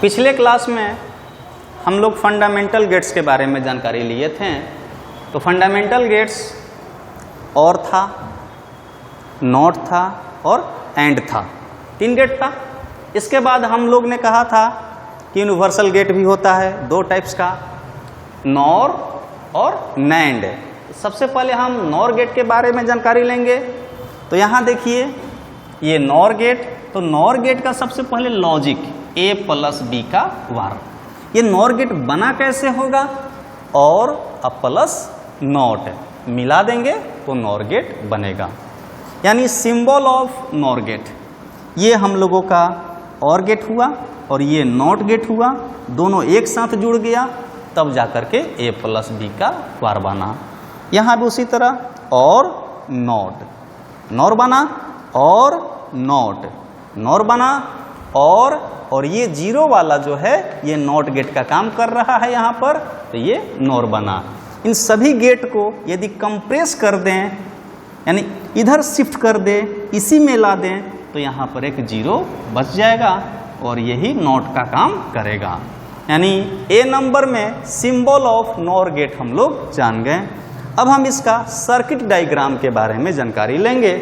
पिछले क्लास में हम लोग फंडामेंटल गेट्स के बारे में जानकारी लिए थे। तो फंडामेंटल गेट्स और था, नॉट था और एंड था, 3 गेट था। इसके बाद हम लोग ने कहा था कि यूनिवर्सल गेट भी होता है 2 टाइप्स का, नॉर और नैंड। सबसे पहले हम नॉर गेट के बारे में जानकारी लेंगे। तो यहाँ देखिए ये नॉर गेट, तो नॉर गेट का सबसे पहले लॉजिक a प्लस b का वार। ये नॉर गेट बना कैसे होगा, और प्लस नॉट मिला देंगे तो नॉर गेट बनेगा, यानी सिंबल ऑफ नॉर गेट। ये हम लोगों का और गेट हुआ और ये नॉट गेट हुआ, दोनों एक साथ जुड़ गया तब जाकर के a प्लस b का वार बना। यहाँ भी उसी तरह और नॉट, नॉर बना और नॉट, नॉर बना और ये जीरो वाला जो है ये नॉट गेट का काम कर रहा है यहाँ पर, तो ये नॉर बना। इन सभी गेट को यदि कंप्रेस कर दें, यानी इधर शिफ्ट कर दें, इसी में ला दें, तो यहाँ पर एक जीरो बच जाएगा और यही नॉट का काम करेगा। यानी ए नंबर में सिंबल ऑफ नॉर गेट हम लोग जान गए। अब हम इसका सर्किट डायग्राम के बारे में जानकारी लेंगे।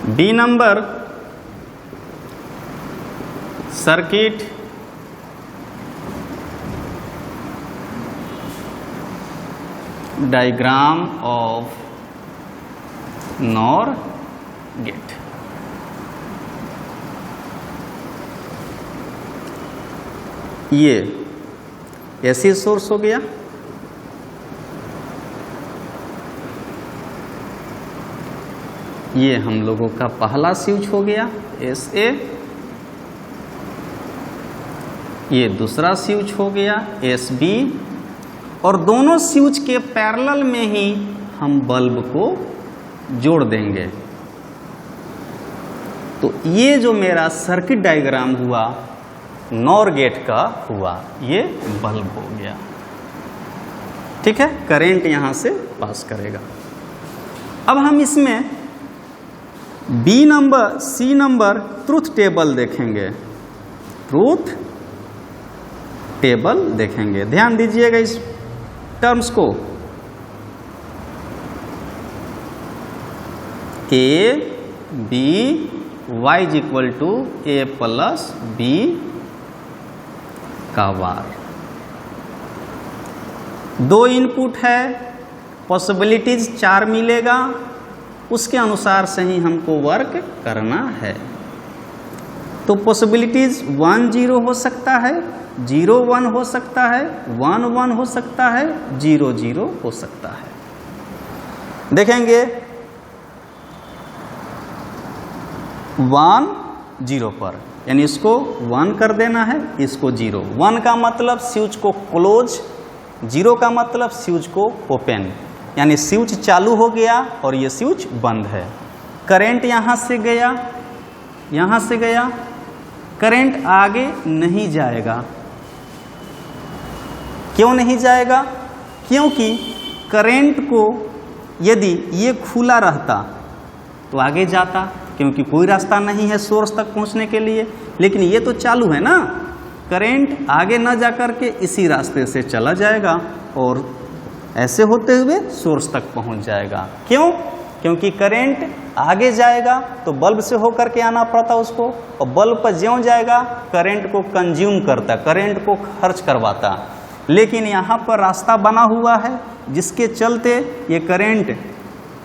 D number circuit diagram of NOR gate. ये ऐसी सोर्स हो गया, ये हम लोगों का पहला स्विच हो गया SA, ये दूसरा स्विच हो गया SB, और दोनों स्विच के पैरेलल में ही हम बल्ब को जोड़ देंगे। तो ये जो मेरा सर्किट डायग्राम हुआ नॉर गेट का हुआ, ये बल्ब हो गया। ठीक है, करंट यहां से पास करेगा। अब हम इसमें B number, C number truth table देखेंगे, ट्रूथ टेबल देखेंगे। ध्यान दीजिएगा इस टर्म्स को। A B Y is equal to A plus B का वार। 2 इनपुट है, पॉसिबिलिटीज 4 मिलेगा, उसके अनुसार से ही हमको वर्क करना है। तो पॉसिबिलिटीज 1 0 हो सकता है, 0 1 हो सकता है, 1 1 हो सकता है, 0 0 हो सकता है। देखेंगे 1 0 पर, यानी इसको 1 कर देना है, इसको 0। 1 का मतलब स्विच को क्लोज, 0 का मतलब स्विच को ओपन, यानी स्विच चालू हो गया और ये स्विच बंद है। करंट यहाँ से गया, यहाँ से गया, करंट आगे नहीं जाएगा। क्यों नहीं जाएगा? क्योंकि करंट को यदि ये खुला रहता तो आगे जाता, क्योंकि कोई रास्ता नहीं है सोर्स तक पहुँचने के लिए। लेकिन ये तो चालू है ना, करंट आगे न जाकर के इसी रास्ते से चला जाएगा और ऐसे होते हुए सोर्स तक पहुंच जाएगा। क्यों? क्योंकि करंट आगे जाएगा तो बल्ब से होकर के आना पड़ता उसको, और बल्ब पर ज्यों जाएगा करंट को कंज्यूम करता, करंट को खर्च करवाता। लेकिन यहाँ पर रास्ता बना हुआ है जिसके चलते ये करंट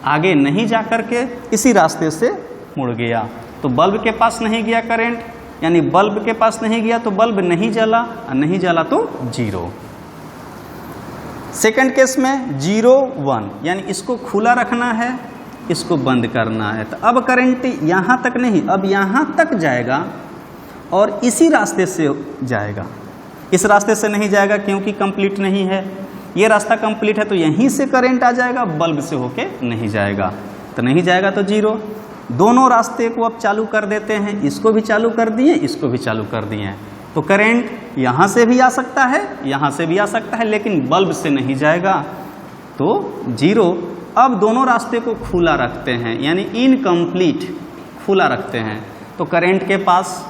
आगे नहीं जा कर के इसी रास्ते से मुड़ गया। तो बल्ब के पास नहीं गया करंट, यानी बल्ब के पास नहीं गया तो बल्ब नहीं जला, और नहीं जला तो 0। सेकंड केस में 0 1, यानी इसको खुला रखना है, इसको बंद करना है। तो अब करंट यहाँ तक नहीं, अब यहाँ तक जाएगा और इसी रास्ते से जाएगा। इस रास्ते से नहीं जाएगा क्योंकि कंप्लीट नहीं है, ये रास्ता कंप्लीट है तो यहीं से करंट आ जाएगा, बल्ब से होके नहीं जाएगा। तो नहीं जाएगा तो 0। दोनों रास्ते को अब चालू कर देते हैं, इसको भी चालू कर दिए, इसको भी चालू कर दिए। तो करंट यहाँ से भी आ सकता है, यहाँ से भी आ सकता है, लेकिन बल्ब से नहीं जाएगा, तो 0। अब दोनों रास्ते को खुला रखते हैं, यानी इनकम्प्लीट खुला रखते हैं। तो करंट के पास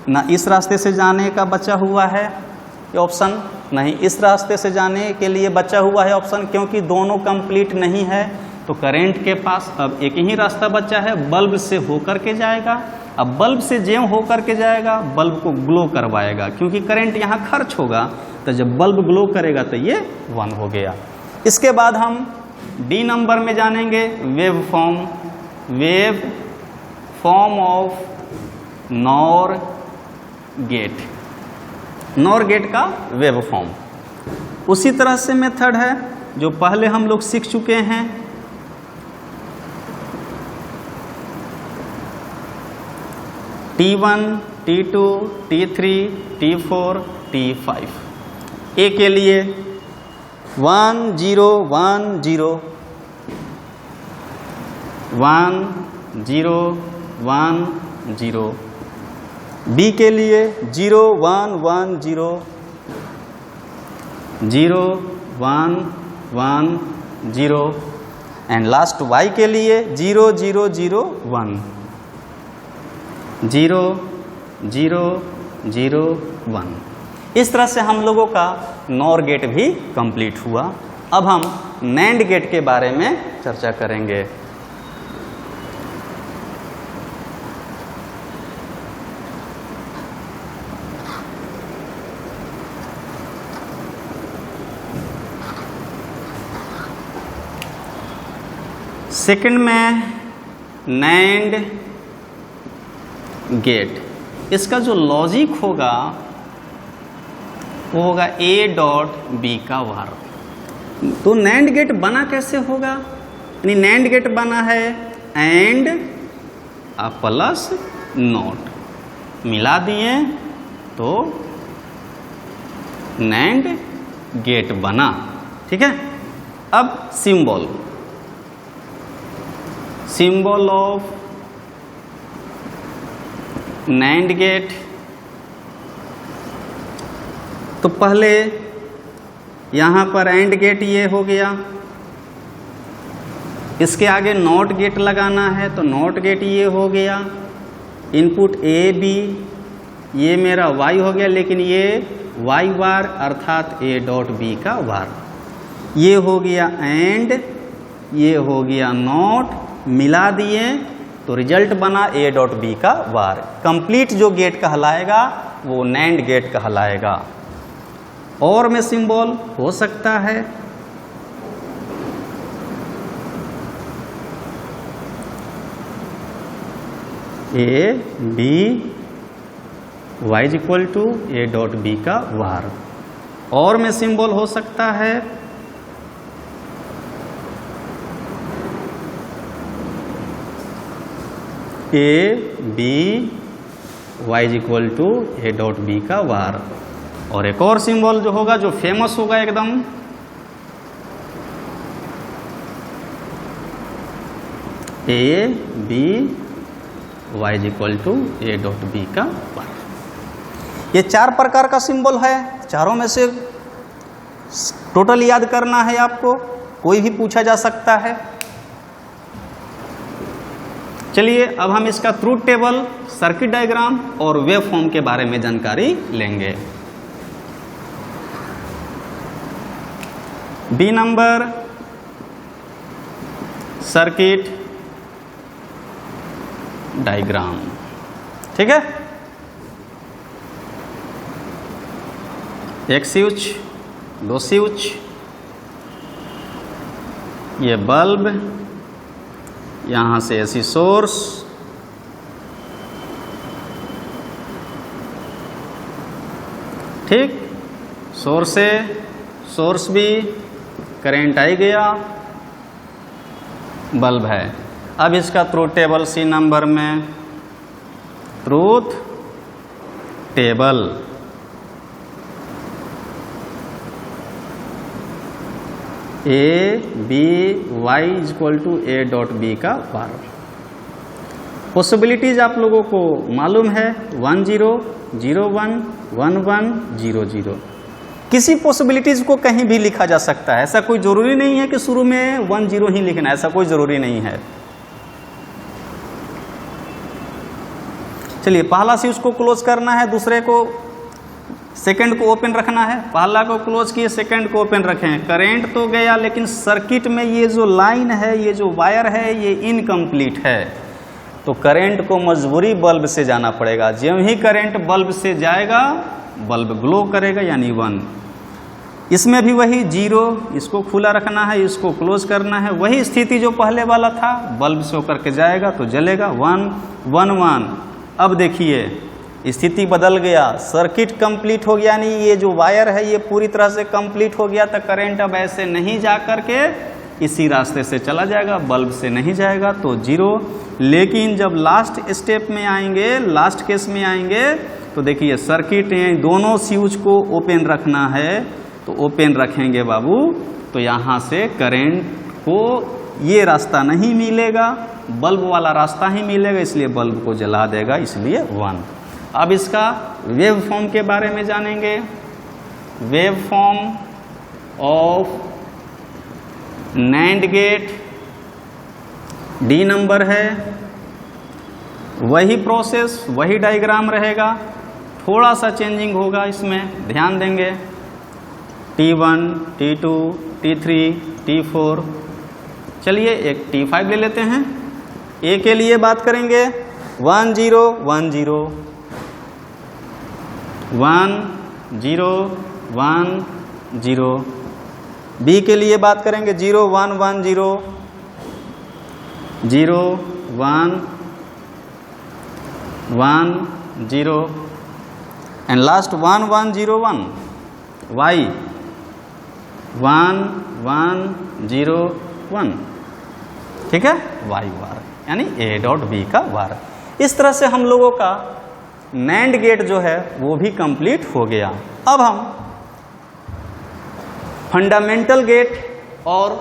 ना इस रास्ते से जाने का बचा हुआ है ये ऑप्शन, नहीं इस रास्ते से जाने के लिए बचा हुआ है ऑप्शन, क्योंकि दोनों कंप्लीट नहीं है। तो करंट के पास अब एक ही रास्ता बचा है, बल्ब से होकर के जाएगा। अब बल्ब से ज्यों होकर के जाएगा, बल्ब को ग्लो करवाएगा, क्योंकि करंट यहाँ खर्च होगा, तो जब बल्ब ग्लो करेगा तो ये 1 हो गया। इसके बाद हम डी नंबर में जानेंगे, wave form of NOR gate का वेव फॉर्म। उसी तरह से मेथड है जो पहले हम लोग सीख चुके हैं। T1, T2, T3, T4, T5। ए के लिए 1 0 1 0 1 0 1 0। बी के लिए 0 1 1 0 0 1 1 0 एंड लास्ट वाई के लिए 0 0 0 1 0 0 0 1। इस तरह से हम लोगों का नॉर गेट भी कंप्लीट हुआ। अब हम नैंड गेट के बारे में चर्चा करेंगे। सेकंड में नैंड गेट, इसका जो लॉजिक होगा वो होगा A डॉट B का वार। तो नैंड गेट बना कैसे होगा, यानी नैंड गेट बना है एंड अ प्लस नॉट मिला दिए तो नैंड गेट बना। ठीक है। अब सिंबल ऑफ नैंड गेट, तो पहले यहाँ पर एंड गेट ये हो गया, इसके आगे नॉट गेट लगाना है तो नॉट गेट ये हो गया। इनपुट ए बी ये मेरा वाई हो गया, लेकिन ये वाई वार अर्थात ए डॉट बी का वार। ये हो गया एंड, ये हो गया नॉट, मिला दिए तो रिजल्ट बना ए डॉट बी का वार। कंप्लीट जो गेट कहलाएगा वो नैंड गेट कहलाएगा। और में सिंबल हो सकता है A B Y is equal to A dot B का वार। और में सिंबल हो सकता है A B Y is equal to A dot B का वार। और एक और सिंबल जो होगा, जो फेमस होगा एकदम, A B Y is equal to A dot B का वार। ये 4 प्रकार का सिंबल है, चारों में से टोटल याद करना है आपको, कोई भी पूछा जा सकता है। चलिए अब हम इसका ट्रूथ टेबल, सर्किट डायग्राम और वेव फॉर्म के बारे में जानकारी लेंगे। B number circuit diagram. ठीक है। एक स्विच, 2 स्विच, ये बल्ब, यहां से एसी सोर्स, ठीक, सोर्स भी करंट आई गया, बल्ब है। अब इसका ट्रूथ टेबल सी नंबर में, truth table A B Y is equal to A dot B का वार। पॉसिबिलिटीज आप लोगों को मालूम है 1 0 0 1 1 1 0 0। किसी पॉसिबिलिटीज को कहीं भी लिखा जा सकता है, ऐसा कोई जरूरी नहीं है कि शुरू में 1 0 ही लिखना, ऐसा कोई जरूरी नहीं है। चलिए पहला स्विच को क्लोज करना है, दूसरे को सेकंड को ओपन रखना है। पहला को क्लोज किए, सेकंड को ओपन रखें। करंट तो गया, लेकिन सर्किट में ये जो लाइन है, ये जो वायर है, ये इनकम्प्लीट है, तो करंट को मजबूरी बल्ब से जाना पड़ेगा। जब ही करंट बल्ब से जाएगा बल्ब ग्लो करेगा, यानी 1। इसमें भी वही 0, इसको खुला रखना है, इसको क्लोज करना है, वही स्थिति जो पहले वाला था, बल्ब से होकर के जाएगा तो जलेगा 1 1 1। अब देखिए स्थिति बदल गया, सर्किट कंप्लीट हो गया, यानी ये जो वायर है ये पूरी तरह से कंप्लीट हो गया। तो करंट अब ऐसे नहीं जा करके इसी रास्ते से चला जाएगा, बल्ब से नहीं जाएगा, तो 0। लेकिन जब लास्ट स्टेप में आएंगे, लास्ट केस में आएंगे, तो देखिए सर्किट दोनों स्विच को ओपन रखना है, तो ओपन रखेंगे बाबू, तो यहाँ से करंट को ये रास्ता नहीं मिलेगा, बल्ब वाला रास्ता ही मिलेगा, इसलिए बल्ब को जला देगा, इसलिए 1। अब इसका वेव फॉर्म के बारे में जानेंगे। Wave form of NAND gate, D number है, वही प्रोसेस, वही डायग्राम रहेगा, थोड़ा सा चेंजिंग होगा, इसमें ध्यान देंगे। T1 T2 T3 T4। चलिए एक T5 ले लेते हैं। A के लिए बात करेंगे 1 0 1 0 1 0 1 0। B के लिए बात करेंगे 0 1 1 0 0 1 1 0 एंड लास्ट 1 1 0 1। Y 1 1 0 1, ठीक है, Y बार यानी A.B का बार। इस तरह से हम लोगों का नैंड गेट जो है वो भी कंप्लीट हो गया। अब हम फंडामेंटल गेट और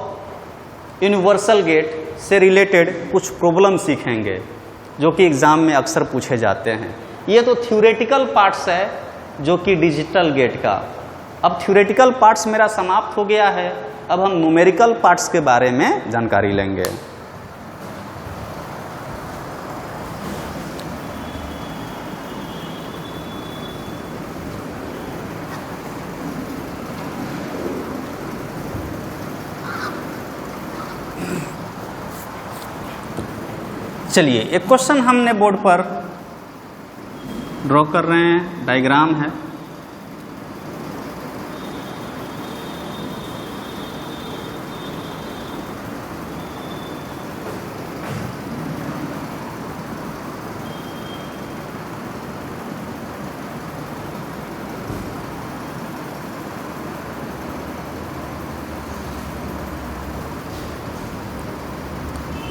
यूनिवर्सल गेट से रिलेटेड कुछ प्रॉब्लम सीखेंगे, जो कि एग्जाम में अक्सर पूछे जाते हैं। ये तो थ्योरेटिकल पार्ट्स है जो कि डिजिटल गेट का। अब थ्योरेटिकल पार्ट्स मेरा समाप्त हो गया है, अब हम न्यूमेरिकल पार्ट्स के बारे में जानकारी लेंगे। चलिए एक क्वेश्चन हमने बोर्ड पर ड्रॉ कर रहे हैं, डायग्राम है।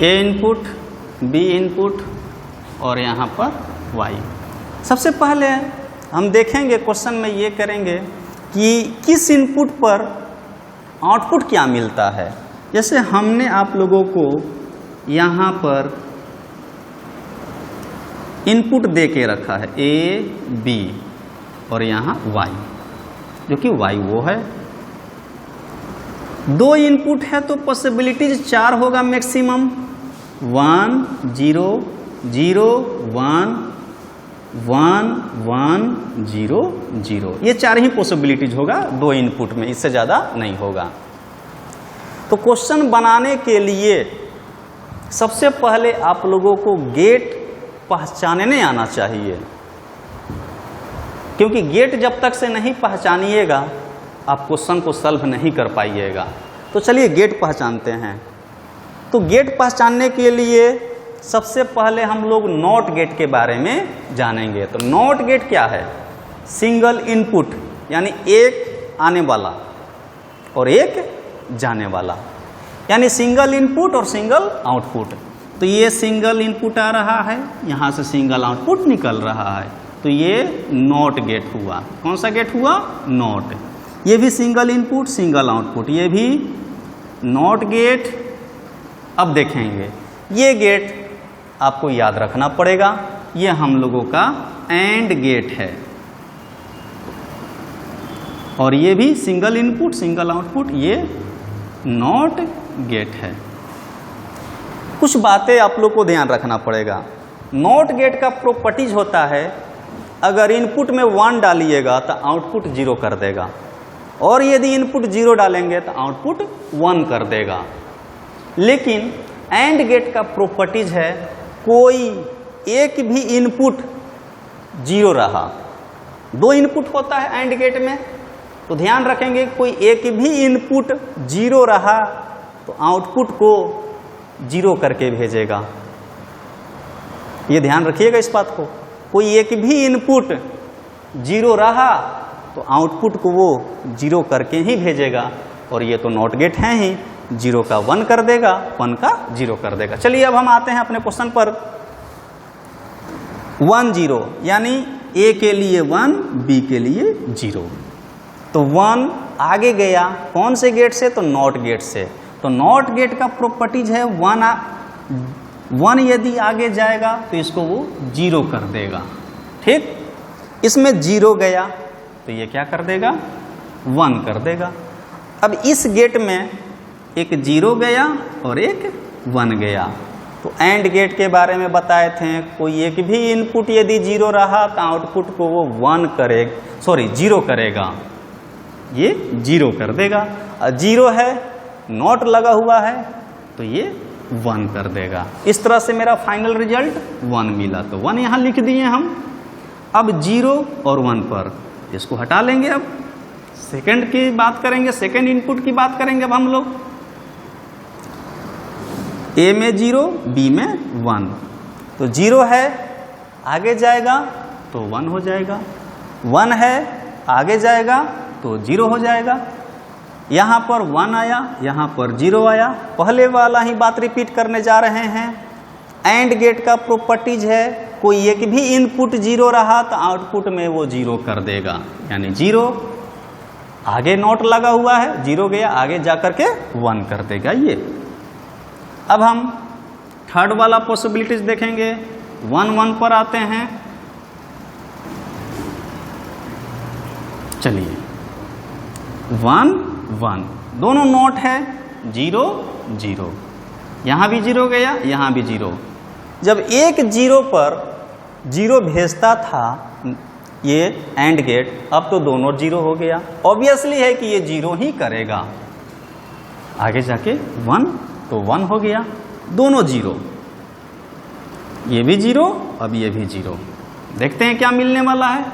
ए इनपुट, बी इनपुट और यहाँ पर वाई। सबसे पहले हम देखेंगे क्वेश्चन में ये करेंगे कि किस इनपुट पर आउटपुट क्या मिलता है। जैसे हमने आप लोगों को यहाँ पर इनपुट दे के रखा है ए बी और यहाँ वाई, जो कि वाई वो है। 2 इनपुट है तो पॉसिबिलिटीज 4 होगा मैक्सिमम। 1 0 0 1 1 1 0 0, ये 4 ही पॉसिबिलिटीज होगा 2 इनपुट में, इससे ज़्यादा नहीं होगा। तो क्वेश्चन बनाने के लिए सबसे पहले आप लोगों को गेट पहचानने आना चाहिए, क्योंकि गेट जब तक से नहीं पहचानिएगा आप क्वेश्चन को सॉल्व नहीं कर पाइएगा। तो चलिए गेट पहचानते हैं। तो गेट पहचानने के लिए सबसे पहले हम लोग नॉट गेट के बारे में जानेंगे। तो नॉट गेट क्या है? सिंगल इनपुट, यानी एक आने वाला और एक जाने वाला, यानी सिंगल इनपुट और सिंगल आउटपुट। तो ये सिंगल इनपुट आ रहा है, यहाँ से सिंगल आउटपुट निकल रहा है, तो ये नॉट गेट हुआ। कौन सा गेट हुआ? नॉट। ये भी सिंगल इनपुट सिंगल आउटपुट, ये भी नॉट गेट। अब देखेंगे ये गेट आपको याद रखना पड़ेगा। ये हम लोगों का एंड गेट है और ये भी सिंगल इनपुट सिंगल आउटपुट, ये नॉट गेट है। कुछ बातें आप लोग को ध्यान रखना पड़ेगा। नॉट गेट का प्रॉपर्टीज होता है, अगर इनपुट में 1 डालिएगा तो आउटपुट 0 कर देगा, और यदि इनपुट 0 डालेंगे तो आउटपुट 1 कर देगा। लेकिन एंड गेट का प्रॉपर्टीज है, कोई एक भी इनपुट 0 रहा, 2 इनपुट होता है एंड गेट में, तो ध्यान रखेंगे कोई एक भी इनपुट 0 रहा तो आउटपुट को 0 करके भेजेगा। ये ध्यान रखिएगा इस बात को, कोई एक भी इनपुट 0 रहा तो आउटपुट को वो 0 करके ही भेजेगा, और ये तो नॉट गेट है ही, 0 का 1 कर देगा, 1 का 0 कर देगा। चलिए अब हम आते हैं अपने क्वेश्चन पर। 1 0 यानी ए के लिए 1, बी के लिए 0, तो 1 आगे गया कौन से गेट से, तो नॉट गेट से। तो नॉट गेट का प्रॉपर्टीज है 1 यदि आगे जाएगा तो इसको वो 0 कर देगा। ठीक, इसमें 0 गया तो ये क्या कर देगा, 1 कर देगा। अब इस गेट में एक 0 गया और एक 1 गया, तो एंड गेट के बारे में बताए थे, कोई एक भी इनपुट यदि 0 रहा तो आउटपुट को वो 0 करेगा, ये 0 कर देगा। 0 है, नॉट लगा हुआ है तो ये 1 कर देगा। इस तरह से मेरा फाइनल रिजल्ट 1 मिला, तो 1 यहां लिख दिए हम। अब 0 और 1 पर इसको हटा लेंगे। अब सेकंड की बात करेंगे, सेकंड इनपुट की बात करेंगे। अब हम लोग ए में 0, बी में 1, तो 0 है आगे जाएगा तो 1 हो जाएगा, 1 है आगे जाएगा तो 0 हो जाएगा। यहाँ पर 1 आया, यहाँ पर 0 आया, पहले वाला ही बात रिपीट करने जा रहे हैं। एंड गेट का प्रॉपर्टीज है, कोई एक भी इनपुट 0 रहा तो आउटपुट में वो 0 कर देगा, यानी 0 आगे नॉट लगा हुआ है, 0 गया आगे जाकर के 1 कर देगा ये। अब हम थर्ड वाला पॉसिबिलिटीज देखेंगे। 1 1 पर आते हैं। चलिए 1 1 दोनों नोट है, 0 0, यहां भी 0 गया, यहां भी 0। जब एक 0 पर 0 भेजता था ये एंड गेट, अब तो दोनों 0 हो गया। ऑब्वियसली है कि ये 0 ही करेगा, आगे जाके 1 तो 1 हो गया, दोनों 0, ये भी 0, अब ये भी 0। देखते हैं क्या मिलने वाला है।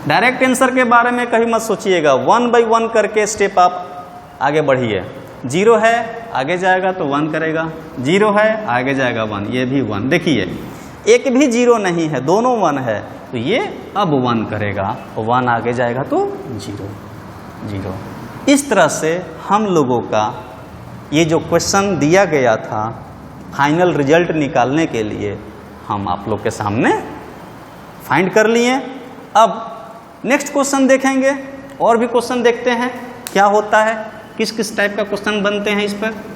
डायरेक्ट आंसर के बारे में कहीं मत सोचिएगा, 1 बाई 1 करके स्टेप आप आगे बढ़िए। 0 है आगे जाएगा तो 1 करेगा, 0 है आगे जाएगा 1, ये भी 1। देखिए एक भी 0 नहीं है, दोनों 1 है, तो ये अब 1 करेगा, 1 आगे जाएगा तो 0 0। इस तरह से हम लोगों का ये जो क्वेश्चन दिया गया था, फाइनल रिजल्ट निकालने के लिए हम आप लोग के सामने फाइंड कर लिए। अब नेक्स्ट क्वेश्चन देखेंगे, और भी क्वेश्चन देखते हैं क्या होता है, किस किस टाइप का क्वेश्चन बनते हैं इस पर।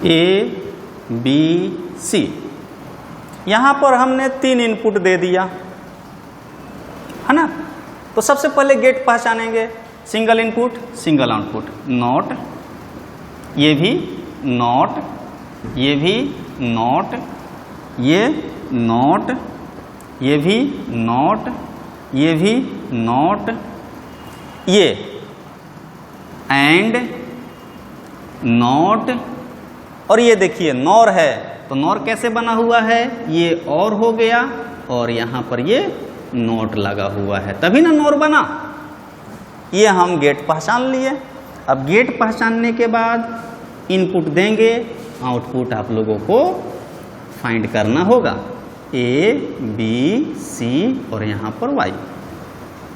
A B C, यहाँ पर हमने 3 इनपुट दे दिया है ना। तो सबसे पहले गेट पहचानेंगे, single input single output, not, ये भी नॉट, ये भी नॉट, ये नॉट, ये भी नॉट, ये भी नॉट, ये एंड नॉट, और ये देखिए नॉर है, तो नॉर कैसे बना हुआ है, ये और हो गया और यहाँ पर ये नॉट लगा हुआ है, तभी ना नॉर बना। ये हम गेट पहचान लिए। अब गेट पहचानने के बाद इनपुट देंगे, आउटपुट आप लोगों को फाइंड करना होगा, ए बी सी और यहाँ पर वाई।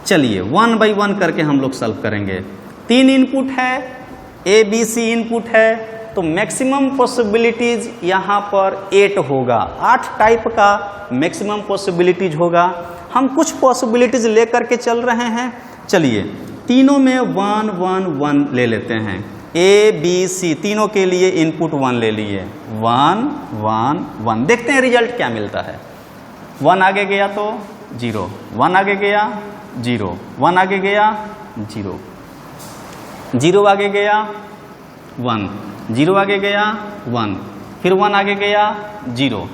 चलिए 1 बाई 1 करके हम लोग सॉल्व करेंगे। 3 इनपुट है, ए बी सी इनपुट है, तो मैक्सिमम पॉसिबिलिटीज यहाँ पर 8 होगा। 8 टाइप का मैक्सिमम पॉसिबिलिटीज होगा। हम कुछ पॉसिबिलिटीज लेकर के चल रहे हैं। चलिए तीनों में 1 1 1 ले लेते हैं। ए बी सी तीनों के लिए इनपुट 1 ले लिए, 1 1 1। देखते हैं रिजल्ट क्या मिलता है। 1 आगे गया तो 0, 1 आगे गया 0, 1 आगे गया 0, 0 आगे गया 1, 0 आगे गया 1, फिर 1 आगे गया 0।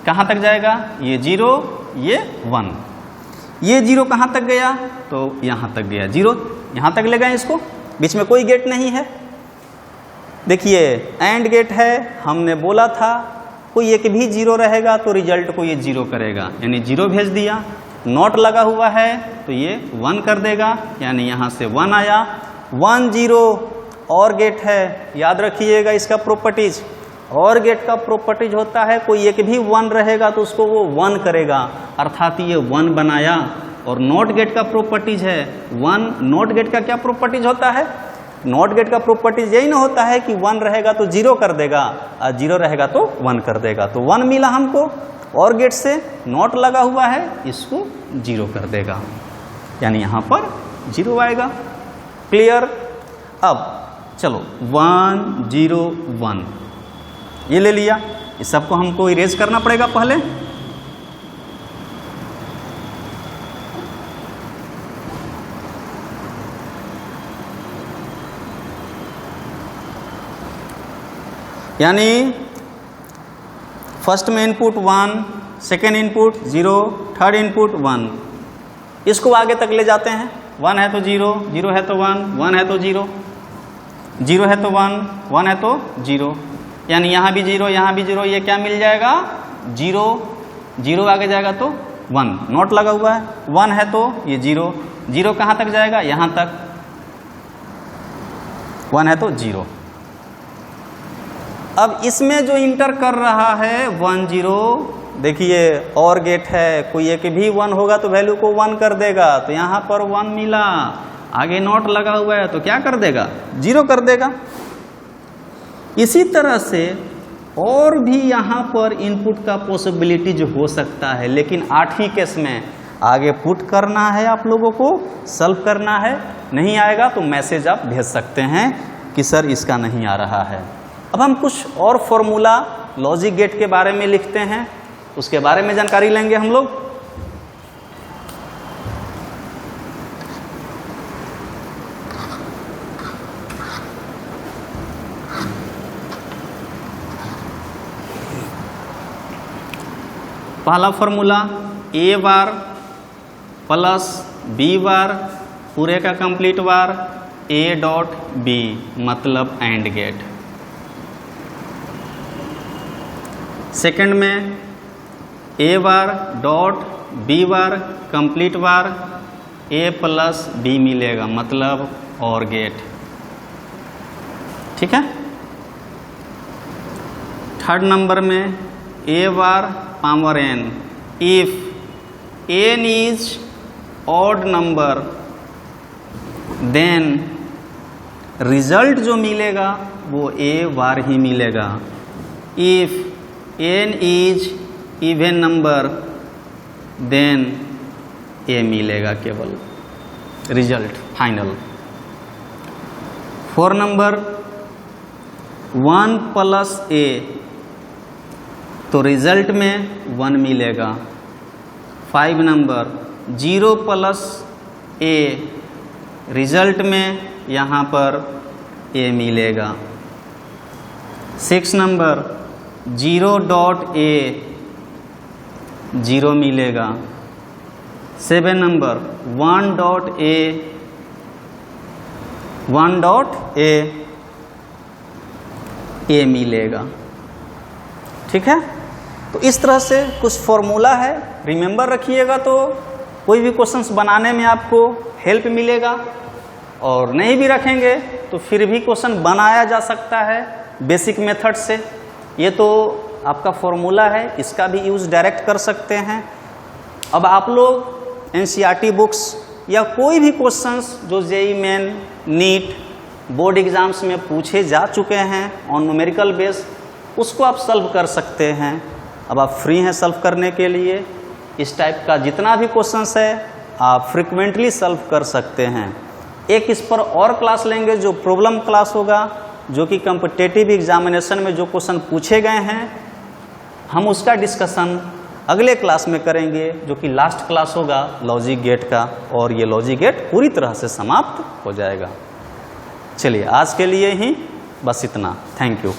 कहाँ तक जाएगा? ये 0, ये 1। ये 0 कहाँ तक गया? तो यहाँ तक गया। 0 यहाँ तक ले गए इसको, बीच में कोई गेट नहीं है। देखिए एंड गेट है, हमने बोला था कोई एक भी 0 रहेगा तो रिजल्ट को ये 0 करेगा, यानी 0 भेज दिया। नॉट लगा हुआ है तो ये 1 कर देगा, यानी यहाँ से 1 आया। 1 0 और गेट है, याद रखिएगा इसका प्रॉपर्टीज। और गेट का प्रॉपर्टीज होता है कोई एक भी 1 रहेगा तो उसको वो 1 करेगा, अर्थात ये 1 बनाया। और नॉट गेट का प्रॉपर्टीज है 1। नॉट गेट का क्या प्रॉपर्टीज होता है? नॉट गेट का प्रॉपर्टीज यही ना होता है कि 1 रहेगा तो 0 कर देगा और 0 रहेगा तो 1 कर देगा। तो 1 मिला हमको, और गेट से नॉट लगा हुआ है, इसको 0 कर देगा, यानी यहाँ पर 0 आएगा। क्लियर? अब चलो 1 0 1 ये ले लिया। इस सबको हमको इरेज करना पड़ेगा पहले। यानी फर्स्ट में input 1, second input 0, third input 1, इसको आगे तक ले जाते हैं। 1 है तो 0, 0 है तो 1, 1 है तो 0, 0 है तो 1, 1 है तो 0, यानी यहाँ भी 0, यहाँ भी 0, ये क्या मिल जाएगा? 0, 0 आगे जाएगा तो 1, नॉट लगा हुआ है। 1 है तो ये 0, 0 कहाँ तक जाएगा? यहाँ तक। 1 है तो 0। अब इसमें जो इंटर कर रहा है 1 0, देखिए और गेट है, कोई एक भी 1 होगा तो वैल्यू को 1 कर देगा, तो यहाँ पर 1 मिला। आगे नॉट लगा हुआ है तो क्या कर देगा? 0 कर देगा। इसी तरह से और भी यहाँ पर इनपुट का पॉसिबिलिटी जो हो सकता है, लेकिन 8 केस में आगे पुट करना है, आप लोगों को सॉल्व करना है। नहीं आएगा तो मैसेज आप भेज सकते हैं कि सर इसका नहीं आ रहा है। अब हम कुछ और फॉर्मूला लॉजिक गेट के बारे में लिखते हैं, उसके बारे में जानकारी लेंगे हम लोग। पहला formula A bar plus B bar पूरे का complete bar A dot B, मतलब एंड गेट। सेकंड में A bar dot B bar complete bar A plus B मिलेगा, मतलब और गेट। ठीक है। थर्ड नंबर में A bar power N, if N is odd number then result जो मिलेगा वो ए बार ही मिलेगा। If n is even number then a मिलेगा केवल, result final. 4 number 1 plus a, तो रिजल्ट में 1 मिलेगा। 5 नंबर 0 प्लस a, रिजल्ट में यहाँ पर A मिलेगा। 6 नंबर 0.A 0 मिलेगा। 7 नंबर 1.A 1.A A मिलेगा। ठीक है, तो इस तरह से कुछ फॉर्मूला है, रिमेंबर रखिएगा तो कोई भी क्वेश्चंस बनाने में आपको हेल्प मिलेगा, और नहीं भी रखेंगे तो फिर भी क्वेश्चन बनाया जा सकता है बेसिक मेथड से। ये तो आपका फॉर्मूला है, इसका भी यूज़ डायरेक्ट कर सकते हैं। अब आप लोग एनसीईआरटी बुक्स या कोई भी क्वेश्चंस जो JEE Main, NEET, board exams में पूछे जा चुके हैं ऑन न्यूमेरिकल बेस, उसको आप सॉल्व कर सकते हैं। अब आप फ्री हैं सॉल्व करने के लिए। इस टाइप का जितना भी क्वेश्चंस है आप फ्रिक्वेंटली सॉल्व कर सकते हैं। एक इस पर और क्लास लेंगे जो प्रॉब्लम क्लास होगा, जो कि कॉम्पिटिटिव एग्जामिनेशन में जो क्वेश्चन पूछे गए हैं हम उसका डिस्कशन अगले क्लास में करेंगे, जो कि लास्ट क्लास होगा लॉजिक गेट का, और ये लॉजिक गेट पूरी तरह से समाप्त हो जाएगा। चलिए आज के लिए ही बस इतना। Thank you.